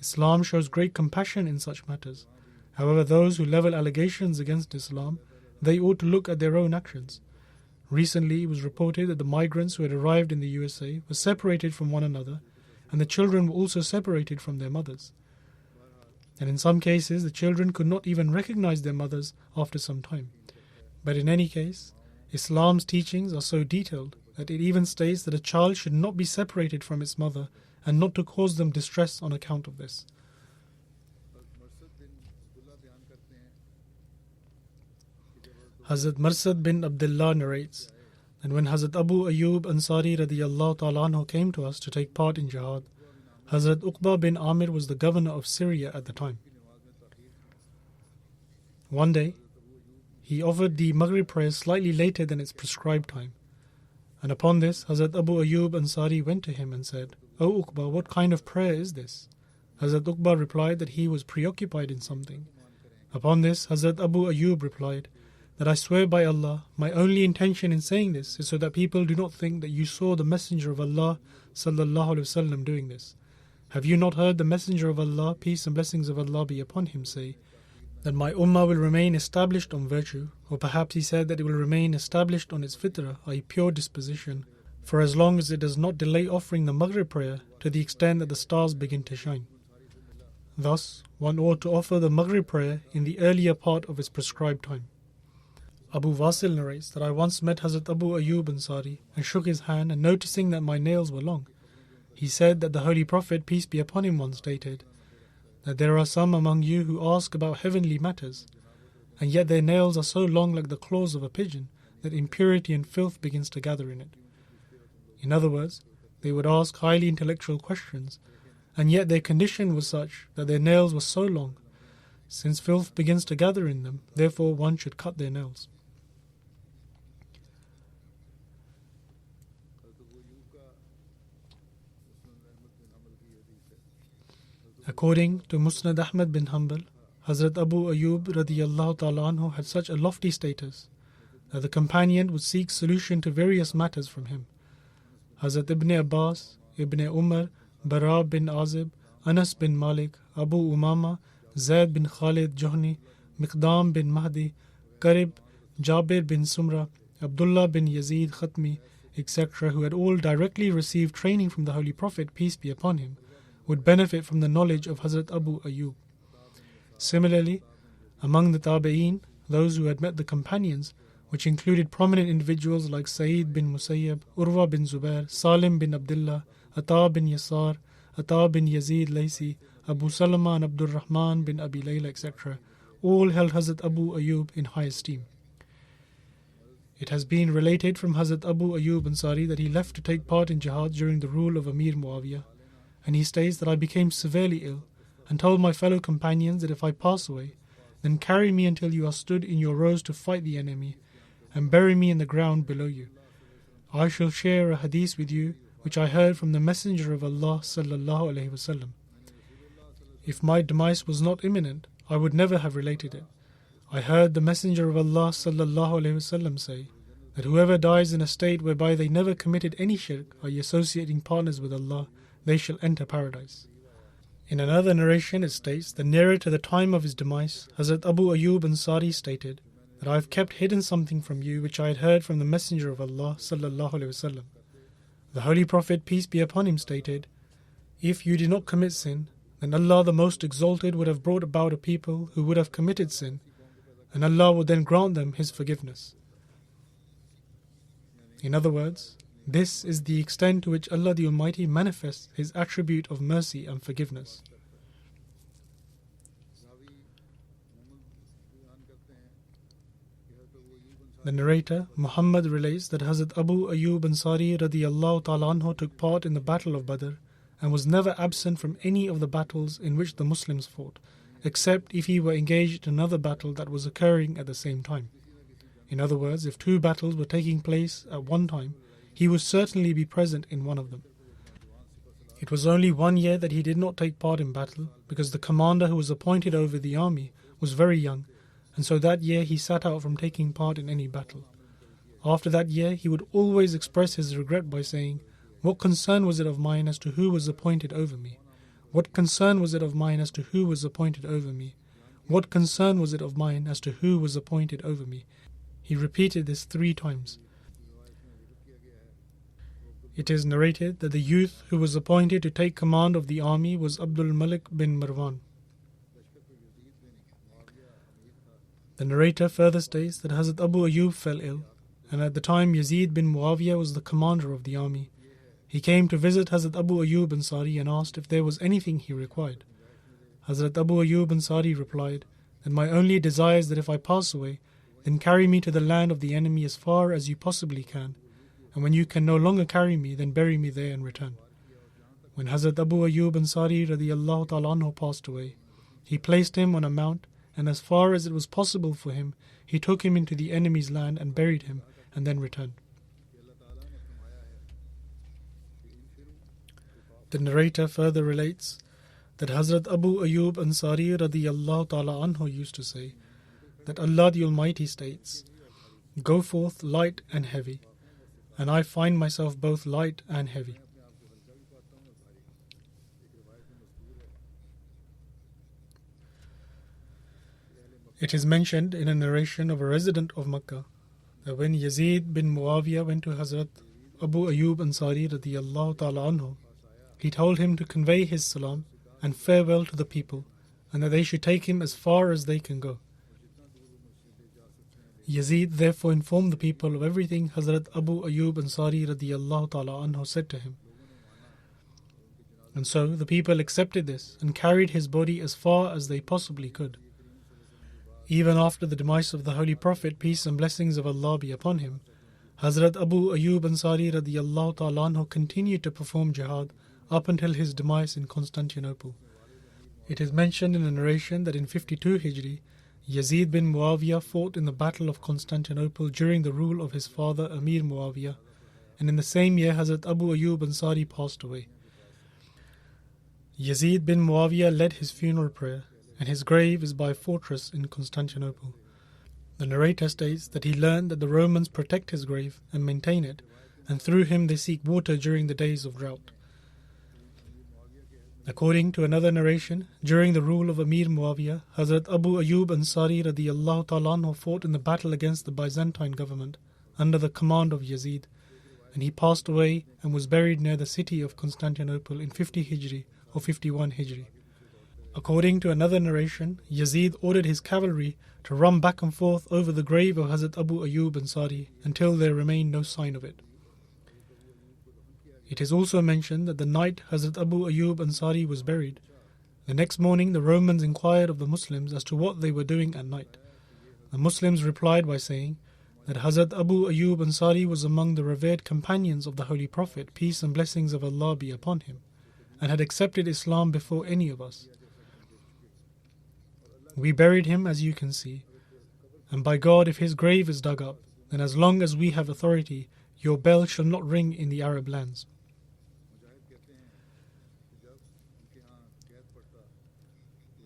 Islam shows great compassion in such matters. However, those who level allegations against Islam, they ought to look at their own actions. Recently, it was reported that the migrants who had arrived in the USA were separated from one another, and the children were also separated from their mothers. And in some cases, the children could not even recognize their mothers after some time. But in any case, Islam's teachings are so detailed that it even states that a child should not be separated from its mother and not to cause them distress on account of this. Hazrat Marsad bin Abdullah narrates that when Hazrat Abu Ayyub Ansari radiyallahu ta'ala anhu came to us to take part in jihad, Hazrat Uqba bin Amir was the governor of Syria at the time. One day, he offered the Maghrib prayer slightly later than its prescribed time. And upon this, Hazrat Abu Ayyub Ansari went to him and said, "O Uqba, what kind of prayer is this?" Hazrat Uqba replied that he was preoccupied in something. Upon this, Hazrat Abu Ayyub replied that I swear by Allah, my only intention in saying this is so that people do not think that you saw the Messenger of Allah sallallahu alaihi wasallam doing this. Have you not heard the Messenger of Allah, peace and blessings of Allah be upon him, say that my ummah will remain established on virtue, or perhaps he said that it will remain established on its fitrah, i.e. pure disposition, for as long as it does not delay offering the Maghrib prayer to the extent that the stars begin to shine. Thus, one ought to offer the Maghrib prayer in the earlier part of its prescribed time. Abu Wasil narrates that I once met Hazrat Abu Ayyub Ansari and shook his hand, and noticing that my nails were long, he said that the Holy Prophet, peace be upon him, once stated that there are some among you who ask about heavenly matters, and yet their nails are so long like the claws of a pigeon that impurity and filth begins to gather in it. In other words, they would ask highly intellectual questions, and yet their condition was such that their nails were so long. Since filth begins to gather in them, therefore one should cut their nails. According to Musnad Ahmad bin Hanbal, Hazrat Abu Ayyub radiyallahu ta'ala anhu had such a lofty status that the companion would seek solution to various matters from him. Hazrat Ibn Abbas, Ibn Umar, Bara bin Azib, Anas bin Malik, Abu Umama, Zayd bin Khalid Juhni, Miqdam bin Mahdi, Karib, Jabir bin Sumra, Abdullah bin Yazid Khatmi, etc., who had all directly received training from the Holy Prophet, peace be upon him, would benefit from the knowledge of Hazrat Abu Ayyub. Similarly, among the Tabi'een, those who had met the companions, which included prominent individuals like Sa'id bin Musayyab, Urwa bin Zubair, Salim bin Abdullah, Ata bin Yasar, Ata bin Yazid Laysi, Abu Salama and Abdul Rahman bin Abi Layla, etc., all held Hazrat Abu Ayyub in high esteem. It has been related from Hazrat Abu Ayyub Ansari that he left to take part in jihad during the rule of Amir Muawiyah, and he states that I became severely ill and told my fellow companions that if I pass away, then carry me until you are stood in your rows to fight the enemy, and bury me in the ground below you. I shall share a hadith with you which I heard from the Messenger of Allah sallallahu alaihi wasallam. If my demise was not imminent, I would never have related it. I heard the Messenger of Allah sallallahu alaihi wasallam say that whoever dies in a state whereby they never committed any shirk, i.e. associating partners with Allah, they shall enter paradise. In another narration it states that nearer to the time of his demise, Hazrat Abu Ayyub Ansari stated that I have kept hidden something from you which I had heard from the Messenger of Allah sallallahu alaihi wasallam. The Holy Prophet, peace be upon him, stated, if you did not commit sin, then Allah the Most Exalted would have brought about a people who would have committed sin, and Allah would then grant them His forgiveness. In other words, this is the extent to which Allah the Almighty manifests His attribute of mercy and forgiveness. The narrator, Muhammad, relates that Hazrat Abu Ayyub Ansari radiyallahu ta'ala anhu took part in the Battle of Badr and was never absent from any of the battles in which the Muslims fought, except if he were engaged in another battle that was occurring at the same time. In other words, if two battles were taking place at one time, he would certainly be present in one of them. It was only 1 year that he did not take part in battle, because the commander who was appointed over the army was very young, and so that year he sat out from taking part in any battle. After that year, he would always express his regret by saying, "What concern was it of mine as to who was appointed over me? What concern was it of mine as to who was appointed over me? What concern was it of mine as to who was appointed over me?" He repeated this 3 times. It is narrated that the youth who was appointed to take command of the army was Abdul Malik bin Marwan. The narrator further states that Hazrat Abu Ayyub fell ill, and at the time Yazid bin Muawiyah was the commander of the army. He came to visit Hazrat Abu Ayyub Ansari and asked if there was anything he required. Hazrat Abu Ayyub Ansari replied that my only desire is that if I pass away, then carry me to the land of the enemy as far as you possibly can, and when you can no longer carry me, then bury me there and return. When Hazrat Abu Ayyub Ansari radiyallahu ta'ala anhu passed away, he placed him on a mount, and as far as it was possible for him, he took him into the enemy's land and buried him, and then returned. The narrator further relates that Hazrat Abu Ayyub Ansari radiyallahu ta'ala anhu used to say that Allah the Almighty states, "Go forth light and heavy, and I find myself both light and heavy." It is mentioned in a narration of a resident of Makkah that when Yazid bin Muawiyah went to Hazrat Abu Ayyub Ansari radiyallahu ta'ala anhu, he told him to convey his salam and farewell to the people, and that they should take him as far as they can go. Yazid therefore informed the people of everything Hazrat Abu Ayyub Ansari radiyallahu ta'ala anhu said to him. And so the people accepted this and carried his body as far as they possibly could. Even after the demise of the Holy Prophet, peace and blessings of Allah be upon him, Hazrat Abu Ayyub Ansari radiyallahu ta'ala anhu continued to perform jihad up until his demise in Constantinople. It is mentioned in a narration that in 52 Hijri, Yazid bin Muawiyah fought in the Battle of Constantinople during the rule of his father Amir Muawiyah, and in the same year Hazrat Abu Ayyub Ansari passed away. Yazid bin Muawiyah led his funeral prayer, and his grave is by a fortress in Constantinople. The narrator states that he learned that the Romans protect his grave and maintain it, and through him they seek water during the days of drought. According to another narration, during the rule of Amir Muawiyah, Hazrat Abu Ayyub Ansari radiyallahu ta'ala anhu fought in the battle against the Byzantine government under the command of Yazid, and he passed away and was buried near the city of Constantinople in 50 Hijri or 51 Hijri. According to another narration, Yazid ordered his cavalry to run back and forth over the grave of Hazrat Abu Ayyub Ansari until there remained no sign of it. It is also mentioned that the night Hazrat Abu Ayyub Ansari was buried, the next morning the Romans inquired of the Muslims as to what they were doing at night. The Muslims replied by saying that Hazrat Abu Ayyub Ansari was among the revered companions of the Holy Prophet, peace and blessings of Allah be upon him, and had accepted Islam before any of us. We buried him as you can see, and by God, if his grave is dug up, then as long as we have authority, your bell shall not ring in the Arab lands.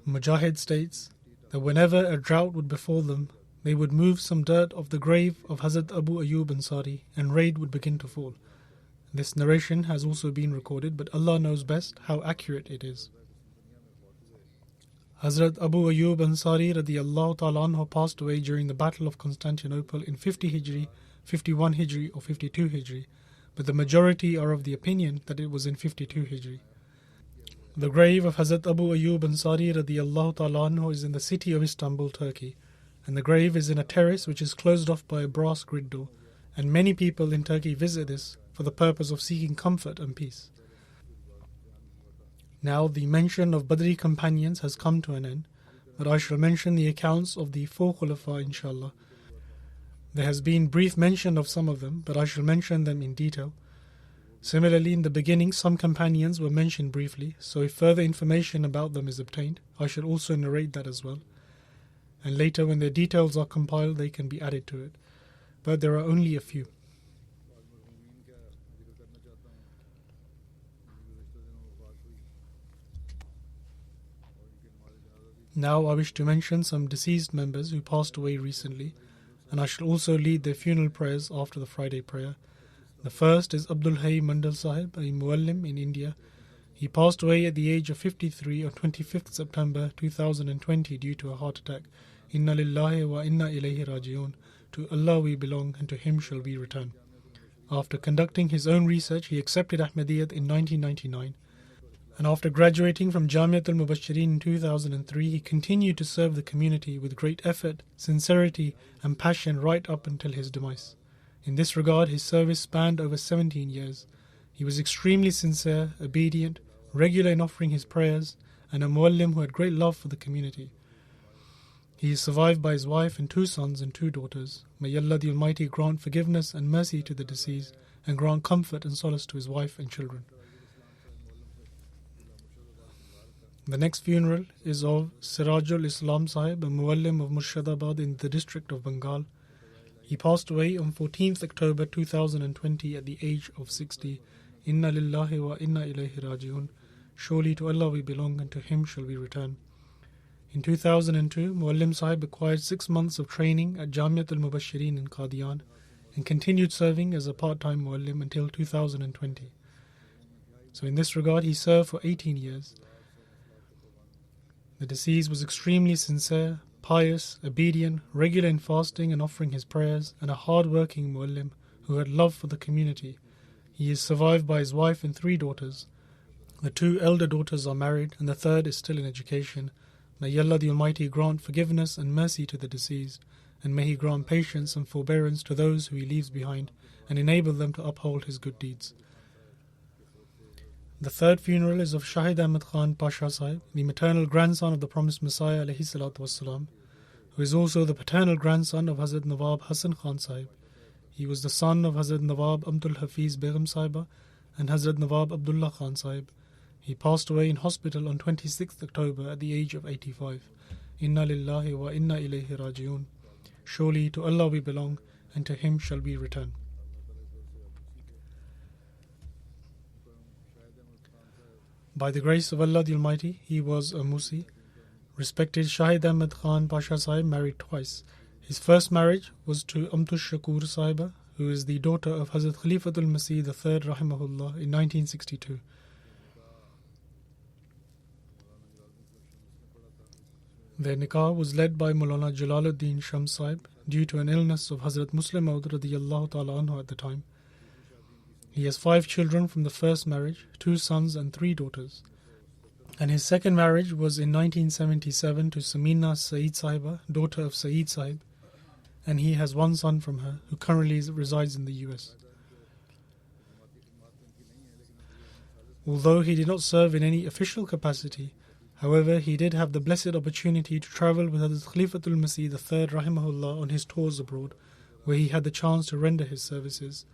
Mujahid states that whenever a drought would befall them, they would move some dirt of the grave of Hazrat Abu Ayyub Ansari and rain would begin to fall. This narration has also been recorded, but Allah knows best how accurate it is. Hazrat Abu Ayyub Ansari radiyallahu ta'ala anhu passed away during the Battle of Constantinople in 50 Hijri, 51 Hijri or 52 Hijri, but the majority are of the opinion that it was in 52 Hijri. The grave of Hazrat Abu Ayyub Ansari radiyallahu ta'ala anhu is in the city of Istanbul, Turkey, and the grave is in a terrace which is closed off by a brass grid door, and many people in Turkey visit this for the purpose of seeking comfort and peace. Now the mention of Badri companions has come to an end, but I shall mention the accounts of the four Khulafa inshallah. There has been brief mention of some of them, but I shall mention them in detail. Similarly, in the beginning some companions were mentioned briefly, so if further information about them is obtained, I shall also narrate that as well. And later when their details are compiled, they can be added to it. But there are only a few. Now I wish to mention some deceased members who passed away recently, and I shall also lead their funeral prayers after the Friday prayer. The first is Abdul Hay Mandal Sahib, a Muallim in India. He passed away at the age of 53 on 25th September 2020 due to a heart attack. Inna lillahi wa inna ilayhi raji'un. To Allah we belong and to Him shall we return. After conducting his own research, he accepted Ahmadiyyat in 1999 and after graduating from Jamiatul Mubashirin in 2003, he continued to serve the community with great effort, sincerity, and passion right up until his demise. In this regard, his service spanned over 17 years. He was extremely sincere, obedient, regular in offering his prayers, and a muallim who had great love for the community. He is survived by his wife and 2 sons and 2 daughters. May Allah the Almighty grant forgiveness and mercy to the deceased, and grant comfort and solace to his wife and children. The next funeral is of Sirajul Islam Sahib, a muallim of Murshidabad in the district of Bengal. He passed away on 14th October 2020 at the age of 60. Inna lillahi wa inna ilayhi raji'un. Surely to Allah we belong, and to Him shall we return. In 2002, Muallim Sahib acquired 6 months of training at Jamiatul Mubashirin in Qadian and continued serving as a part-time Muallim until 2020. So in this regard, he served for 18 years. The deceased was extremely sincere, pious, obedient, regular in fasting and offering his prayers, and a hard-working Muallim who had love for the community. He is survived by his wife and 3 daughters. The 2 elder daughters are married, and the 3rd is still in education. May Allah the Almighty grant forgiveness and mercy to the deceased, and may He grant patience and forbearance to those who He leaves behind, and enable them to uphold His good deeds. The 3rd funeral is of Shahid Ahmad Khan Pasha Sahib, the maternal grandson of the promised Messiah alayhi salatu wassalam, who is also the paternal grandson of Hazrat Nawab Hassan Khan Sahib. He was the son of Hazrat Nawab Abdul Hafiz Begum Sahiba and Hazrat Nawab Abdullah Khan Sahib. He passed away in hospital on 26th October at the age of 85. Inna lillahi wa inna ilayhi raji'un. Surely to Allah we belong, and to Him shall we return. By the grace of Allah the Almighty, he was a Musi. Respected Shahid Ahmad Khan Pasha Sahib married twice. His first marriage was to Amtush Shakur Sahiba, who is the daughter of Hazrat Khalifatul Masih III Rahimahullah in 1962. Their nikah was led by Maulana Jalaluddin Shams Sahib due to an illness of Hazrat Muslim Maud radiyallahu ta'ala anhu at the time. He has 5 children from the first marriage, 2 sons and 3 daughters. And his second marriage was in 1977 to Samina Saeed Sahiba, daughter of Saeed Sahib, and he has 1 son from her, who currently resides in the US. Although he did not serve in any official capacity, however, he did have the blessed opportunity to travel with Hazrat Khalifatul Masih III Rahimahullah on his tours abroad, where he had the chance to render his services.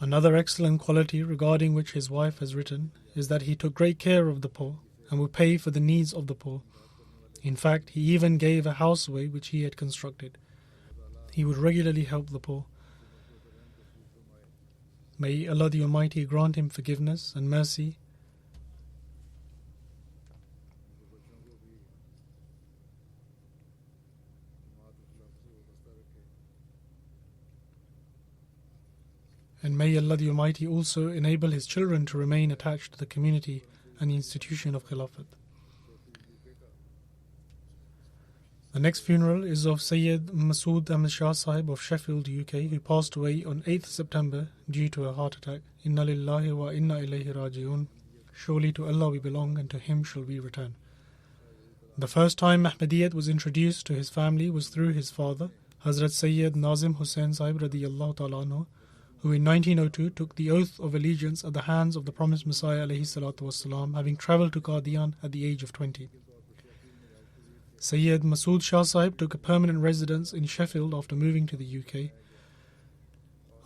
Another excellent quality regarding which his wife has written is that he took great care of the poor and would pay for the needs of the poor. In fact, he even gave a house away which he had constructed. He would regularly help the poor. May Allah the Almighty grant him forgiveness and mercy. And may Allah the Almighty also enable his children to remain attached to the community and the institution of Khilafat. The next funeral is of Sayyid Masood Ahmad Shah Sahib of Sheffield, UK, who passed away on 8th September due to a heart attack. Inna lillahi wa inna ilayhi raji'un. Surely to Allah we belong, and to Him shall we return. The first time Ahmadiyyat was introduced to his family was through his father, Hazrat Sayyid Nazim Hussain Sahib radiyallahu ta'ala anhu, who in 1902 took the oath of allegiance at the hands of the promised Messiah alayhi salatu wassalam, having travelled to Qadian at the age of 20. Sayyid Masood Shah Sahib took a permanent residence in Sheffield after moving to the UK.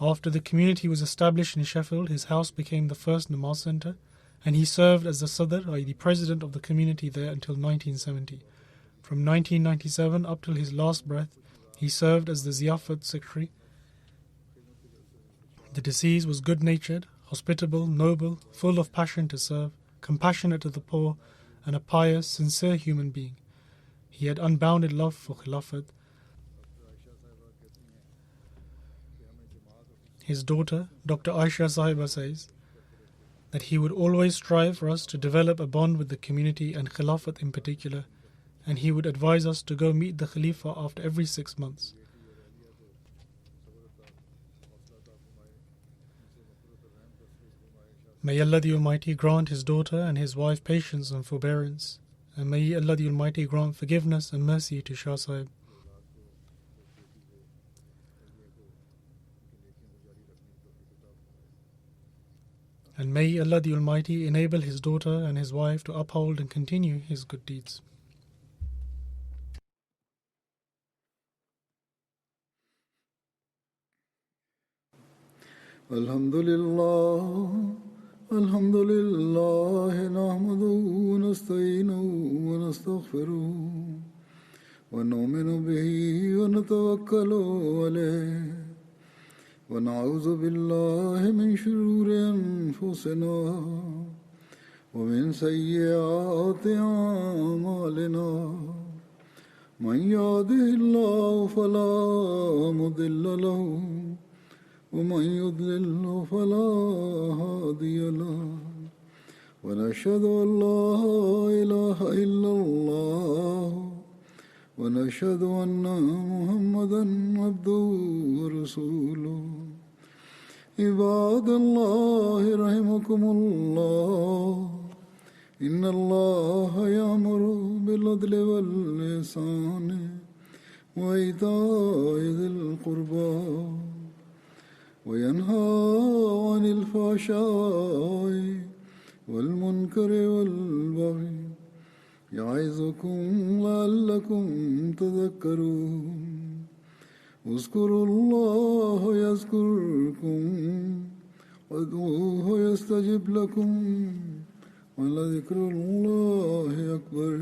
After the community was established in Sheffield, his house became the first namaz centre, and he served as the Sadr, i.e. the president of the community there until 1970. From 1997 up till his last breath, he served as the Ziyafat secretary. The deceased was good-natured, hospitable, noble, full of passion to serve, compassionate to the poor, and a pious, sincere human being. He had unbounded love for Khilafat. His daughter, Dr. Aisha Sahiba, says that he would always strive for us to develop a bond with the community and Khilafat in particular, and he would advise us to go meet the Khalifa after every 6 months. May Allah the Almighty grant his daughter and his wife patience and forbearance, and may Allah the Almighty grant forgiveness and mercy to Shah Sahib. And may Allah the Almighty enable his daughter and his wife to uphold and continue his good deeds. Alhamdulillah, Alhamdulillah, nahmaduhu wa nasta'inuhu wa nastaghfiruh, wa nu'minu bihi wa natawakkalu alayh. ونعوذ بالله من شرور أنفسنا ومن سيئات أعمالنا من يهده الله فلا مضل له ومن يضلل فلا هادي له ونشهد أن لا إله إلا الله ونشهد أن محمدا عبده ورسوله عباد الله رحمكم الله إن الله يأمر بالعدل والإحسان وإيتاء ذي القربى وينهى عن الفحشاء والمنكر والبغي يعظكم لعلكم تذكرون اذكروا الله يذكركم وادعوه يستجب لكم ولذكر الله أكبر